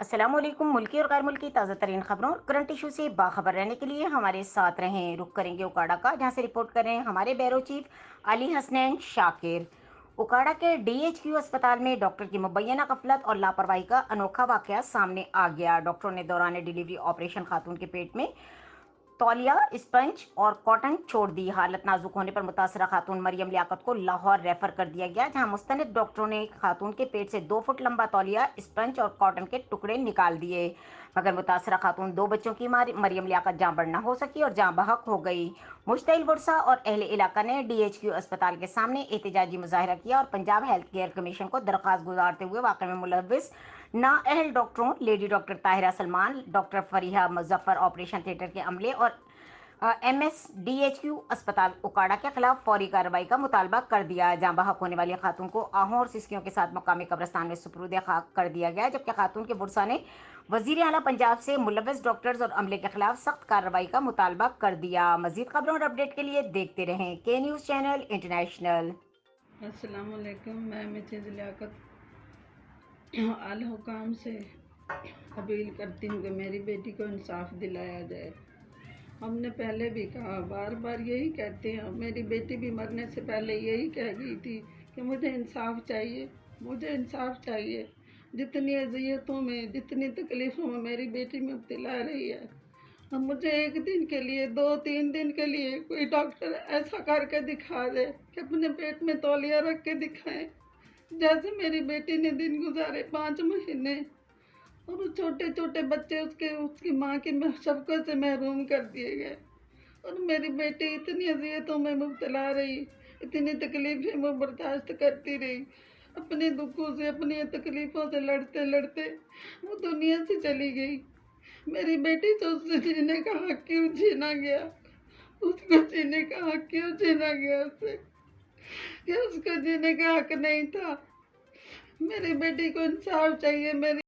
अस्सलामुअलैकुम। मुल्की और गैर मुल्की ताज़ा तरीन खबरों और करंट इशू से बाखबर रहने के लिए हमारे साथ रहें। रुख करेंगे उकाड़ा का, जहां से रिपोर्ट कर रहे हैं हमारे ब्यूरो चीफ अली हसनैन शाकिर। उकाड़ा के डीएचक्यू अस्पताल में डॉक्टर की मुबैना गफलत और लापरवाही का अनोखा वाकया सामने आ गया। डॉक्टरों ने दौरान डिलीवरी ऑपरेशन खातून के पेट में तौलिया, स्पंज और कॉटन छोड़ दी। हालत नाजुक होने पर मुतासरा खातून मरियम लियाकत को लाहौर रेफर कर दिया गया, जहां मुस्तनिद डॉक्टरों ने खातून के पेट से 2 फुट लंबा तौलिया, स्पंज और कॉटन के टुकड़े निकाल दिए, मगर मुतासरा खातून 2 बच्चों की माँ मरियम लियाकत जाँ बढ़ हो सकी और जाँ बहक हो गई। मुश्ताइल बुरसा और अहले इलाका ने डीएचक्यू अस्पताल के सामने एहतजाजी मुजाहरा किया और पंजाब हेल्थ केयर कमीशन को दरख्वास्त गुजारते हुए वाक़े में मुलविस नाअहल डॉक्टरों lady doctor Tahira Salman, doctor Fariha Muzaffar operation theatre के अमले और एमएसडीएचक्यू अस्पताल उकाड़ा के खिलाफ फौरी कार्रवाई का मुतालबा कर दिया। जहां बहक होने वाली खातून को आहों और सिस्कियों के साथ मकामी कब्रिस्तान में सुपुर्द खाक कर दिया गया, जबकि खातून के बुरसा ने वजीर आला पंजाब से मुलविस डॉक्टर्स और अमले के खिलाफ सख्त कार्रवाई का मुतालबा कर दिया। मजीद खबरों और अपडेट के लिए देखते रहें के न्यूज़ चैनल इंटरनेशनल। अस्सलाम वालेकुम। मैं मिसेज लियाकत आला हुकाम से अपील करती हूँ कि मेरी बेटी को इंसाफ दिलाया जाए। हमने पहले भी कहा, बार बार यही कहते हैं। मेरी बेटी भी मरने से पहले यही कह गई थी कि मुझे इंसाफ चाहिए, मुझे इंसाफ चाहिए। जितनी अज़ियतों में, जितनी तकलीफ़ों में मेरी बेटी मुब्तला रही है, अब मुझे एक दिन के लिए, 2-3 दिन के लिए कोई डॉक्टर ऐसा करके दिखा दे कि अपने पेट में तौलिया रख के दिखाएं, जैसे मेरी बेटी ने दिन गुजारे 5 महीने। और वो छोटे छोटे बच्चे उसकी माँ की शफ़क़त से महरूम कर दिए गए। और मेरी बेटी इतनी अज़ियतों में मुब्तला रही, इतनी तकलीफ़ें वो बर्दाश्त करती रही। अपने दुखों से, अपनी तकलीफ़ों से लड़ते लड़ते वो दुनिया से चली गई। मेरी बेटी से उससे जीने का हक क्यों छीना गया? उसको जीने का हक क्यों छीना गया उससे? क्या उसको जीने का हक नहीं था? मेरी बेटी को इंसाफ चाहिए। मेरी